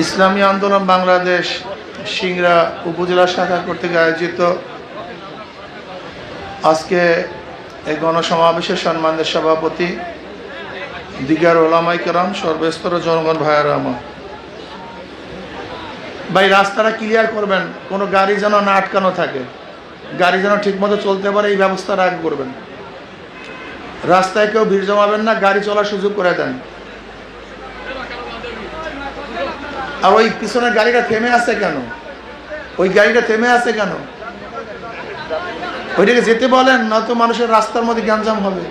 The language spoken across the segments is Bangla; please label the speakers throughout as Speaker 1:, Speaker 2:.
Speaker 1: ইসলামী আন্দোলন বাংলাদেশ সিংড়া উপজেলা শাখা কর্তৃক আয়োজিত আজকে এই গণসমাবেশের সম্মানের সভাপতি দিগার ওলামায়ে কেরাম, সর্বস্তর জনগণ ভাইয়েরা আমার, ভাই রাস্তাটা ক্লিয়ার করবেন, কোনো গাড়ি যেন না আটকানো থাকে, গাড়ি যেন ঠিকমতো চলতে পারে এই ব্যবস্থা আগে করবেন। রাস্তায় কেউ ভিড় জমাবেন না, গাড়ি চলার সুযোগ করে দেন। আর ওই পিছনের গাড়িটা থেমে আছে কেন? ওই গাড়িটা থেমে আছে কেন? ওইটাকে যেতে বলেন, নয়তো মানুষের রাস্তার মধ্যে গ্যাঞ্জাম হবে।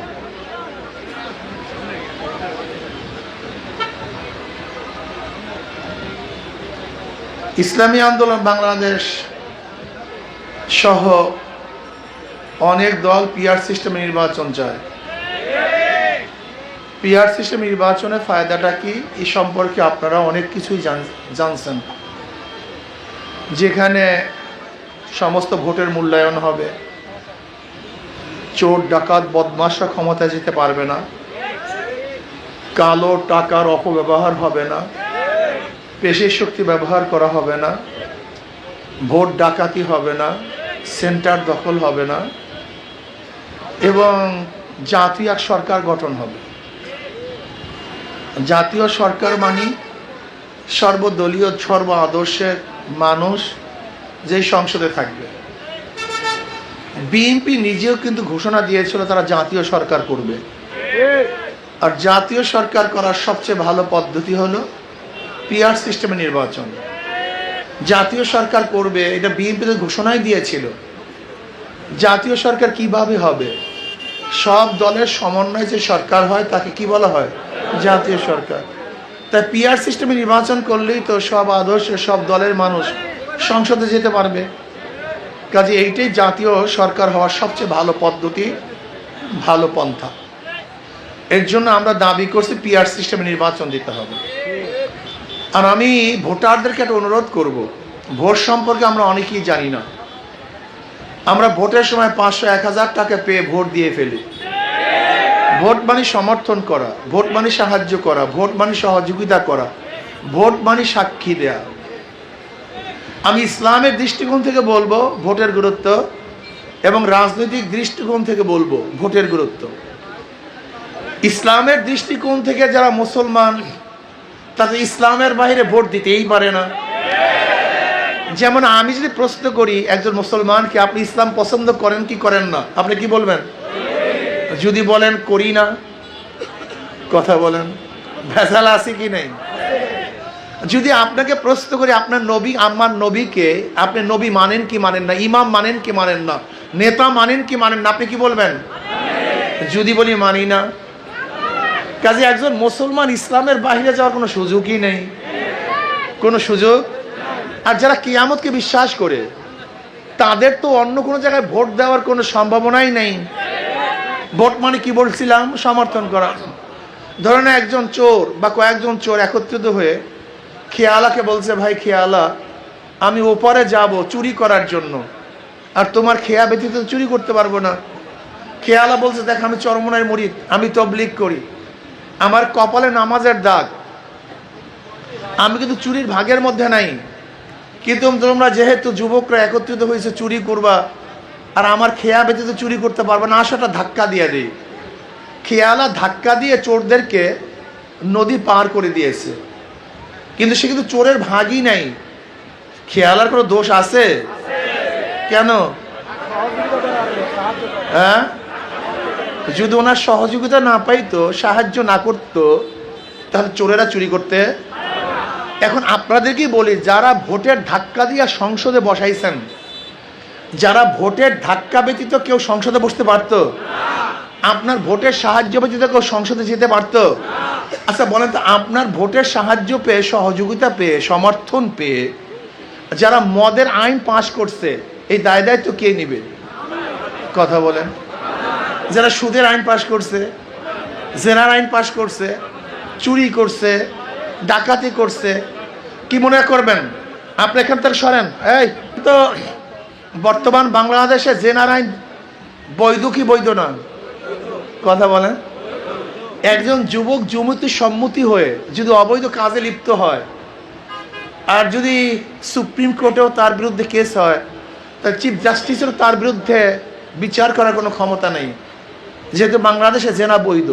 Speaker 1: ইসলামী আন্দোলন বাংলাদেশ সহ অনেক দল পিআর সিস্টেমে নির্বাচন চায়। পিআর সিস্টেম নির্বাচনের ফায়দাটা কি এই সম্পর্কে আপনারা অনেক কিছুই জানছেন, যেখানে সমস্ত ভোটের মূল্যায়ন হবে, চোর ডাকাত বদমাশরা ক্ষমতায় যেতে পারবে না, কালো টাকার অপব্যবহার হবে না, পেশির শক্তি ব্যবহার করা হবে না, ভোট ডাকাতি হবে না, সেন্টার দখল হবে না, এবং জাতীয় এক সরকার গঠন হবে। জাতীয় সরকার মানে সর্বদলীয় সর্ব আদর্শের মানুষ যেই সংসদে থাকবে। বিএনপি নিজেও কিন্তু ঘোষণা দিয়েছিল তারা জাতীয় সরকার করবে, আর জাতীয় সরকার করার সবচেয়ে ভালো পদ্ধতি হলো পিআর সিস্টেমে নির্বাচন। জাতীয় সরকার করবে এটা বিএনপি ঘোষণাই দিয়েছিল। জাতীয় সরকার কিভাবে হবে? সব দলের সমন্বয়ে যে সরকার হয় তাকে কি বলা হয়? জাতীয় সরকার। তাই পিআর সিস্টেমে নির্বাচন করলেই তো সব আদর্শ সব দলের মানুষ সংসদে যেতে পারবে। কাজে এইটাই জাতীয় সরকার হওয়ার সবচেয়ে ভালো পদ্ধতি, ভালো পন্থা। এর জন্য আমরা দাবি করছি পিআর সিস্টেমে নির্বাচন দিতে হবে। আর আমি ভোটারদেরকে একটা অনুরোধ করব, ভোট সম্পর্কে আমরা অনেকেই জানি না। আমরা ভোটের সময় 500-1000 টাকা পেয়ে ভোট দিয়ে ফেলি। ভোট মানে সমর্থন করা, ভোট মানে সাহায্য করা, ভোট মানে সহযোগিতা করা, ভোট মানে সাক্ষী দেয়া। আমি ইসলামের দৃষ্টিকোণ থেকে বলবো ভোটের গুরুত্ব, এবং রাজনৈতিক দৃষ্টিকোণ থেকে বলবো ভোটের গুরুত্ব। ইসলামের দৃষ্টিকোণ থেকে যারা মুসলমান তাদের ইসলামের বাইরে ভোট দিতেই পারে না। যেমন আমি যদি প্রশ্ন করি একজন মুসলমানকে, আপনি ইসলাম পছন্দ করেন কি করেন না, আপনি কি বলবেন? যদি বলেন করি না, কথা বলেন, ভেজাল আছে কি নেই? যদি আপনাকে প্রশ্ন করি আপনার নবী, আমার নবীকে আপনি নবী মানেন কি মানেন না, ইমাম মানেন কি মানেন না, নেতা মানেন কি মানেন না, আপনি কি বলবেন? যদি বলি মানি না। কাজে একজন মুসলমান ইসলামের বাইরে যাওয়ার কোনো সুযোগই নেই, কোনো সুযোগ। আর যারা কিয়ামতকে বিশ্বাস করে তাদের তো অন্য কোনো জায়গায় ভোট দেওয়ার কোনো সম্ভাবনাই নেই। ভোট মানে কি বলছিলাম? সমর্থন করা। ধরেন একজন চোর বা কয়েকজন চোর একত্রিত হয়ে খেয়ালাকে বলছে, ভাই খেয়ালা, আমি ওপারে যাব চুরি করার জন্য, আর তোমার খেয়া ব্যতীত চুরি করতে পারবো না। খেয়ালা বলছে, দেখ আমি চরমনায় মুরিদ, আমি তবলিগ করি, আমার কপালে নামাজের দাগ, আমি কিন্তু চুরির ভাগের মধ্যে নাই, কিন্তু তোমরা যেহেতু যুবকরা একত্রিত হয়েছে চুরি করবা, আর আমার খেয়া ব্যতীত চুরি করতে পারবে না, আসাটা ধাক্কা দিয়ে দিই। খেয়ালা ধাক্কা দিয়ে চোরদেরকে নদী পার করে দিয়েছে, কিন্তু সে কিন্তু চোরের ভাগই নাই। খেয়ালার কোনো দোষ আছে? কেন? হ্যাঁ, যদি ওনার সহযোগিতা না পাইতো, সাহায্য না করতো, তাহলে চোরেরা চুরি করতে। এখন আপনাদেরকেই বলি, যারা ভোটের ধাক্কা দিয়ে সংসদে বসাইছেন, যারা ভোটের ধাক্কা ব্যতীত কেউ সংসদে বসতে পারত? আপনার ভোটের সাহায্য ব্যতীত কেউ সংসদে যেতে পারত? আচ্ছা বলেন তো, আপনার ভোটের সাহায্য পেয়ে, সহযোগিতা পেয়ে, সমর্থন পেয়ে যারা মদের আইন পাশ করছে, এই দায় দায়িত্ব কে নিবে? কথা বলেন। যারা সুদের আইন পাশ করছে, জেনার আইন পাশ করছে, চুরি করছে, ডাকাতি করছে, কি মনে করবেন? আপনি এখান থেকে সরেন। এই তো বর্তমান বাংলাদেশে জেনার আইন বৈধ কি বৈধ না? কথা বলেন। একজন যুবক যুবতী সম্মতি হয়ে যদি অবৈধ কাজে লিপ্ত হয়, আর যদি সুপ্রিম কোর্টেও তার বিরুদ্ধে কেস হয়, তাহলে চিফ জাস্টিসেরও তার বিরুদ্ধে বিচার করার কোনো ক্ষমতা নেই, যেহেতু বাংলাদেশে জেনা বৈধ,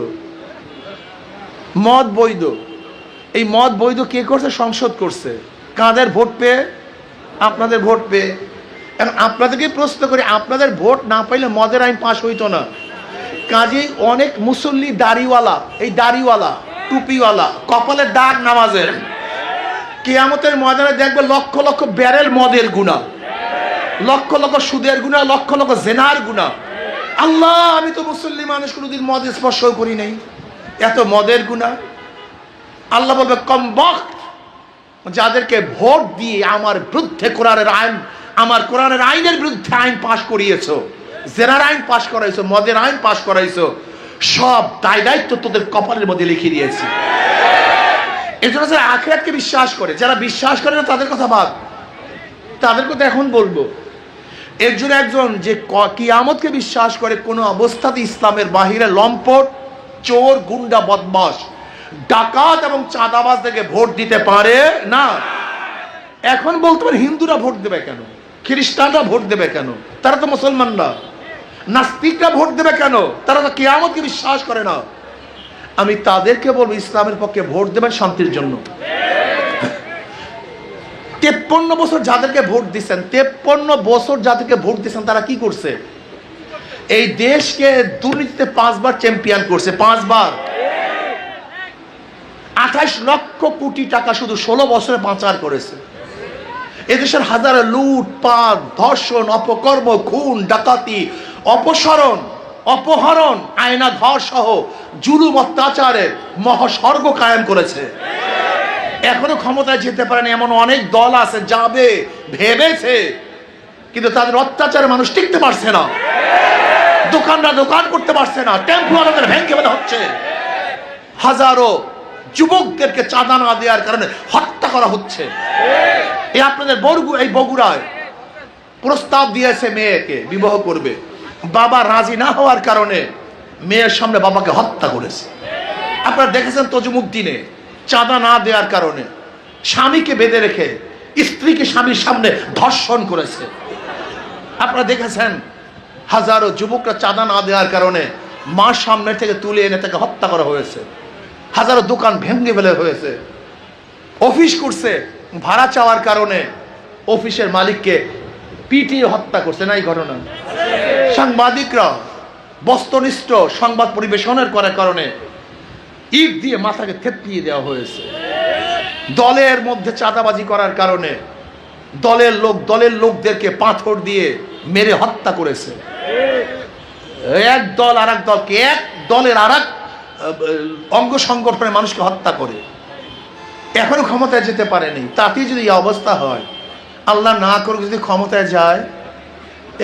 Speaker 1: মদ বৈধ। এই মদ বৈধ কে করছে? সংসদ করছে। কাদের ভোট পেয়ে? আপনাদের ভোট পেয়ে। এখন আপনাদেরকে প্রশ্ন করি, আপনাদের ভোট না পাইলে মদের আইন পাশ হইতো না। কাজেই অনেক মুসল্লি দাড়িওয়ালা, এই দাড়িওয়ালা, টুপিওয়ালা, কপালের দাগ নামাজের, কিয়ামতের ময়দানে দেখবে লক্ষ লক্ষ ব্যারেল মদের গুনাহ, লক্ষ লক্ষ সুদের গুনাহ, লক্ষ লক্ষ জেনার গুনাহ। আল্লাহ, আমি তো মুসল্লি মানুষ, কোনোদিন মদ স্পর্শ করি নাই, এত মদের গুনাহ। আল্লাহ বলবে, কম বক্ত, যাদেরকে ভোট দিয়ে আমার বিরুদ্ধে কোরআনের আইন, আমার কোরআনের আইনের বিরুদ্ধে আইন পাশ করিয়েছো, জেনার আইন পাশ করাইছো, মদের আইন পাশ করাইছো, সব দায় দায়িত্ব তোদের কপালের মধ্যে লিখে দিয়েছি। এই জন্য যারা আখিরাতকে বিশ্বাস করে, যারা বিশ্বাস করে না তাদের কথা বাদ, তাদের কথা এখন বলবো। এর জন্য একজন যে কিয়ামতকে বিশ্বাস করে, কোনো অবস্থাতে ইসলামের বাহিরে লম্পট, চোর, গুন্ডা, বদমাশ, ডাকাত এবং চাঁদাবাজ থেকে ভোট দিতে পারে না। এখন বলতে পারে হিন্দুরা ভোট দেবে কেন, খ্রিস্টানরা ভোট দেবে কেন, তারা তো মুসলমান না। নাস্তিকরা ভোট দেবে কেন, তারা তো কিয়ামতকে বিশ্বাস করে না। আমি তাদেরকে বলবো, ইসলামের পক্ষে ভোট দেবেন শান্তির জন্য। 53 বছর যাদেরকে ভোট দিচ্ছেন, 53 বছর যাদেরকে ভোট দিচ্ছেন, তারা কি করছে? এই দেশকে দুর্নীতিতে 5 বার চ্যাম্পিয়ন করছে, 5 বার। 28 লক্ষ কোটি টাকা শুধু 16 বছরে পাচার করেছে। এদেশের হাজার লুটপাট, ধর্ষণ, অপকর্ম, খুন, ডাকাতি, অপসরণ, অপহরণ, আয়না ঘর সহ জুলুম, অত্যাচারের মহাস্বর্গ কায়েম করেছে। এখনো ক্ষমতায় যেতে পারেনি এমন অনেক দল আছে, যাবে ভেবেছে, কিন্তু তাদের অত্যাচারে মানুষ টিকতে পারছে না। দোকানরা দোকান করতে পারছে না, টেম্পু আমাদের ভেঙে ফেলা হচ্ছে। হাজারো যুবকদেরকে চাঁদা না দেওয়ার কারণে হত্যা করা হচ্ছে। এই আপনাদের এই বগুড়ায় প্রস্তাব দিয়েছে মেয়েকে বিবাহ করবে, বাবা রাজি না হওয়ার কারণে মেয়ের সামনে বাবাকে হত্যা করেছে। আপনারা দেখেছেন তজুমুদ্দিনে, চাঁদা না দেওয়ার কারণে স্বামীকে বেঁধে রেখে স্ত্রীকে স্বামীর সামনে ধর্ষণ করেছে। আপনারা দেখেছেন হাজারো যুবকরা চাঁদা না দেওয়ার কারণে মার সামনে থেকে তুলে এনে তাকে হত্যা করা হয়েছে। হাজারো দোকান ভেঙে ফেলে হয়েছে। অফিস করছে, ভাড়া চাওয়ার কারণে অফিসের মালিককে পিটিয়ে হত্যা করছে, না এই ঘটনা? সাংবাদিকরা বস্তুনিষ্ঠ সংবাদ পরিবেশনের করার কারণে ইট দিয়ে মাথাকে থেতলিয়ে দেওয়া হয়েছে। দলের মধ্যে চাঁদাবাজি করার কারণে দলের লোকদেরকে পাথর দিয়ে মেরে হত্যা করেছে। এক দল আর এক দলকে, এক দলের আর এক অঙ্গ সংগঠনের মানুষকে হত্যা করে এখনো ক্ষমতায় যেতে পারেনি। তাতেই যদি এই অবস্থা হয়, আল্লাহ না করুক যদি ক্ষমতায় যায়,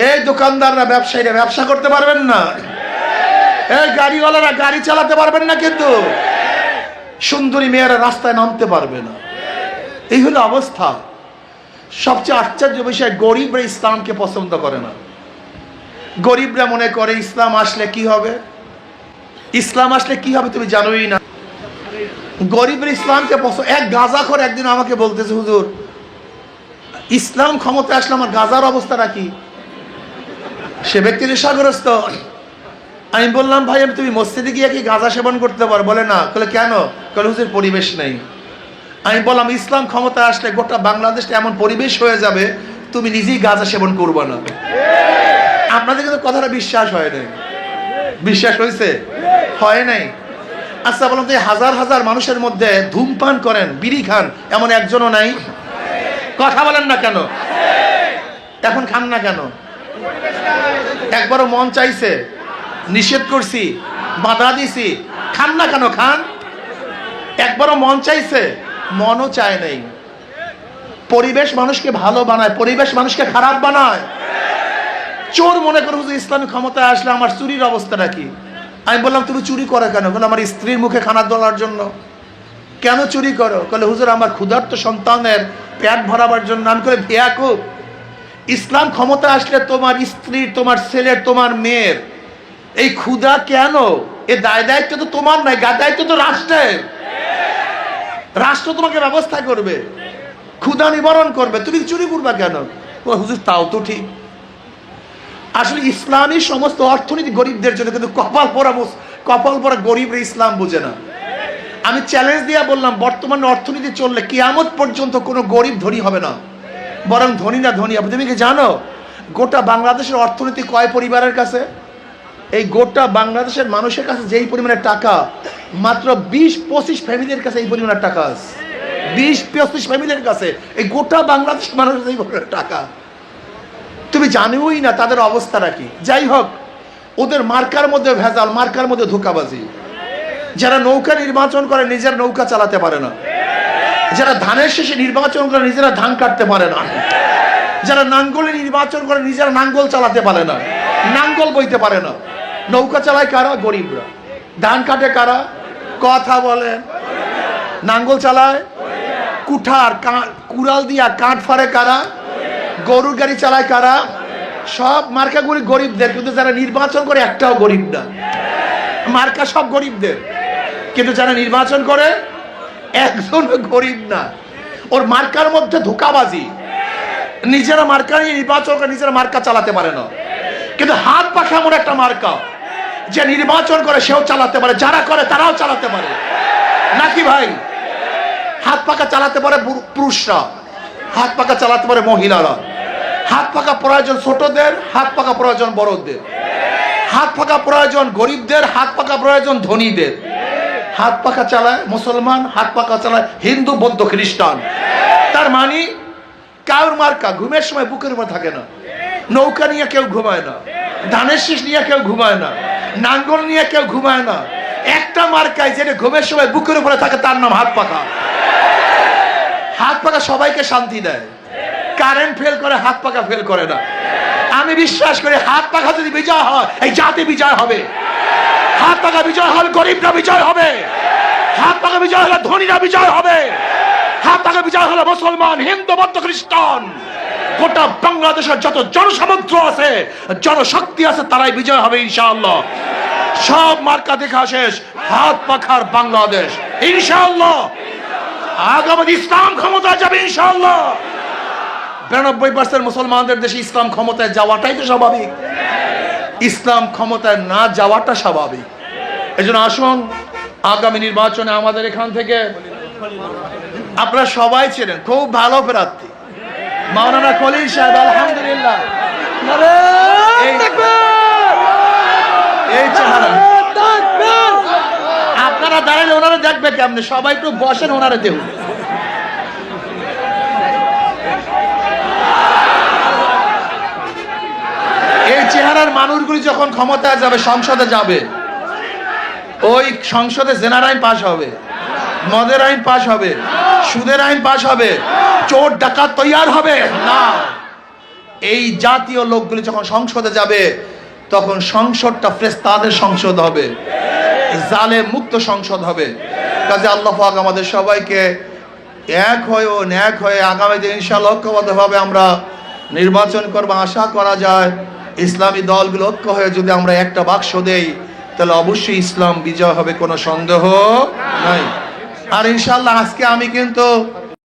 Speaker 1: এই দোকানদাররা, ব্যবসায়ীরা ব্যবসা করতে পারবেন না, এই গাড়িওয়ালারা গাড়ি চালাতে পারবেন না, কিন্তু সুন্দরী মেয়েরা রাস্তায় নামতে পারবে না। এই হলো অবস্থা। সবচেয়ে আশ্চর্য বিষয়, গরিবরা ইসলামকে পছন্দ করে না। গরিবরা মনে করে ইসলাম আসলে কি হবে, ইসলাম আসলে কি হবে তুমি জানোই না। গরিবরা ইসলামকে পছন্দ। এক গাঁজাখোর একদিন আমাকে বলতেছে, হুজুর ইসলাম ক্ষমতা আসলে আমার গাঁজার অবস্থাটা কি? সে ব্যক্তি নেশাগ্রস্ত। আমি বললাম, ভাই আমি তুমি মসজিদে গিয়ে কি গাঁজা সেবন করতে পারো? বলে না। বলে কেন? বলে হুজুর পরিবেশ নেই। আমি বললাম, ইসলাম ক্ষমতা আসলে গোটা বাংলাদেশটা এমন পরিবেশ হয়ে যাবে, তুমি নিজেই গাঁজা সেবন করবে না। আপনাদের কিন্তু কথাটা বিশ্বাস হয় নাই। বিশ্বাস হয়েছে? হয় নাই। আচ্ছা বললাম, তো হাজার হাজার মানুষের মধ্যে ধূমপান করেন, বিড়ি খান, এমন একজনও নাই? কথা বলেন না কেন? এখন খান না কেন? একবারও মন চাইছে? নিষেধ করছি, বাধা দিছি, খান না কেন? খান। একবারও মন চাইছে? মনও চায় নাই। পরিবেশ মানুষকে ভালো বানায়, পরিবেশ মানুষকে খারাপ বানায়। চোর মনে করো যে ইসলামী ক্ষমতায় আসলে আমার চুরির অবস্থাটা কি? আমি বললাম, তুমি চুরি করো কেন? বলে আমার স্ত্রীর মুখে খানা তোলার জন্য। কেন চুরি করো? বলে হুজুর আমার ক্ষুধার্ত সন্তানের পেট ভরাবার জন্য। আমি বলি, বেয়াকুব, ইসলাম ক্ষমতা আসলে তোমার স্ত্রীর, তোমার ছেলের, তোমার মেয়ের এই ক্ষুধা কেন? এ দায়িত্ব তো তোমার নয়, দায়িত্ব তো রাষ্ট্রের। রাষ্ট্র তোমাকে ব্যবস্থা করবে। ক্ষুধা নিবারণ করবে, তুমি চুরি করবা কেন? ও হুজুর তাও তো ঠিক। আসলে ইসলামী সমস্ত অর্থনীতি গরিবদের জন্য, কিন্তু কপাল পরা গরিবরা ইসলাম বুঝে না। আমি চ্যালেঞ্জ দিয়ে বললাম, বর্তমানে অর্থনীতি চললে কিয়ামত পর্যন্ত কোনো গরিব ধনী হবে না, বরং ধনীরা ধনী হবে। তুমি কি জানো গোটা বাংলাদেশের অর্থনীতি কয় পরিবারের কাছে? এই গোটা বাংলাদেশের মানুষের কাছে যেই পরিমাণের টাকা, মাত্র 20-25 ফ্যামিলির কাছে এই পরিমাণের টাকা আছে। 20-25 ফ্যামিলির কাছে এই গোটা বাংলাদেশের মানুষের এই পরিমাণের টাকা। তুমি জানোই না তাদের অবস্থাটা কি। যাই হোক, ওদের মার্কার মধ্যে ভেজাল, মার্কার মধ্যে ধোঁকাবাজি। যারা নৌকা নির্বাচন করে নিজের নৌকা চালাতে পারে না, যারা ধানের শেষে নির্বাচন করে নিজেরা ধান কাটতে পারে না, যারা নাঙ্গলে নির্বাচন করে নিজেরা নাঙ্গল চালাতে পারে না, নাঙ্গল বইতে পারে না। নৌকা চালায় কারা? গরিবরা। ধান কাটে কারা? কথা বলেন। নাঙ্গল চালায় কুঠার কুড়াল দিয়া কাঠ ফাড়ে কারা? গরুর গাড়ি চালায় কারা? সব মার্কাগুলি গরিবদের, কিন্তু যারা নির্বাচন করে একটাও গরিব না। মার্কা সব গরিবদের, কিন্তু যারা নির্বাচন করে একজন গরিব না। ওর মার্কার মধ্যে ধোঁকাবাজি। নিজেরা মার্কা নিয়ে নির্বাচন করে নিজেরা মার্কা চালাতে পারে না, কিন্তু হাত পাখা এমন একটা মার্কা যে নির্বাচন করে সেও চালাতে পারে, যারা করে তারাও চালাতে পারে। নাকি ভাই? হাত পাখা চালাতে পারে পুরুষরা, হাত পাখা চালাতে পারে মহিলারা। হাত পাখা প্রয়োজন ছোটদের, হাত পাখা প্রয়োজন বড়দের। হাত পাখা প্রয়োজন গরিবদের, হাত পাখা প্রয়োজন ধনীদের। হাত পাখা চালায় মুসলমান, হাত পাখা চালায় হিন্দু, বৌদ্ধ, খ্রিস্টান। তার মানে কাউর মার্কা ঘুমের সময় বুকের উপর থাকে না। নৌকা নিয়ে কেউ ঘুমায় না, ধানের শীষ নিয়ে কেউ ঘুমায় না, নাঙ্গল নিয়ে কেউ ঘুমায় না। একটা মার্কায় যেটা ঘুমের সময় বুকের উপরে থাকে, তার নাম হাত পাখা। হাত পাখা সবাইকে শান্তি দেয়। কারেন্ট ফেল করে, হাত পাখা ফেল করে না। আমি বিশ্বাস করি হাত পাখা যদি বিজয় হয়, এই জাতি বিজয় হবে। হাত পাখা বিজয় হলে গরিবরা বিজয় হবে। হাত পাখা বিজয় হলে ধনীরা বিজয় হবে। হাত পাখা বিজয় হলে মুসলমান, হিন্দু, বৌদ্ধ, খ্রিস্টান, গোটা বাংলাদেশের যত জনসমুদ্র আছে, জনশক্তি আছে, তারাই বিজয় হবে ইনশাআল্লাহ। সব মার্কা দেখা শেষ, হাত পাখার বাংলাদেশ ইনশাআল্লাহ। আগামী ইসলাম ক্ষমতা যাবে ইনশাআল্লাহ। 92% মুসলমানদের দেশে ইসলাম ক্ষমতায় যাওয়াটাই তো স্বাভাবিক, ইসলাম ক্ষমতায় না যাওয়াটা স্বাভাবিক। এই জন্য আসুন, আগামী নির্বাচনে আমাদের এখান থেকে আপনারা সবাই ছিলেন খুব ভালো প্রার্থী মাওলানা খলিল সাহেব, আলহামদুলিল্লাহ। এই চেহারা আপনারা দাঁড়ালে ওনারা দেখবে কেমনে? সবাই একটু বসেন, ওনারা দেখুন। এই চেহারার মানুষগুলি যখন ক্ষমতায় যাবে, সংসদে যাবে, ওই সংসদে জেনার আইন পাশ হবে, মদের আইন পাশ হবে, সুদের আইন পাশ হবে, চোর ডাকাত তৈয়ার হবে না। এই জাতীয় লোকগুলি যখন সংসদে যাবে, তখন সংসদটা ফেরেশতাদের সংসদ হবে, জালেম মুক্ত সংসদ হবে। কাজে আল্লাহ পাক আমাদের সবাইকে এক হয়ে ও ন্যাক হয়ে আগামী দিন ইনশাআল্লাহ ঐক্যবদ্ধভাবে আমরা নির্বাচন করবো। আশা করা যায় ইসলামী দলগুলো ঐক্য হয়ে যদি আমরা একটা বাক্স দেই, তাহলে অবশ্যই ইসলাম বিজয় হবে, কোনো সন্দেহ নাই। আর ইনশাআল্লাহ আজকে আমি কিন্তু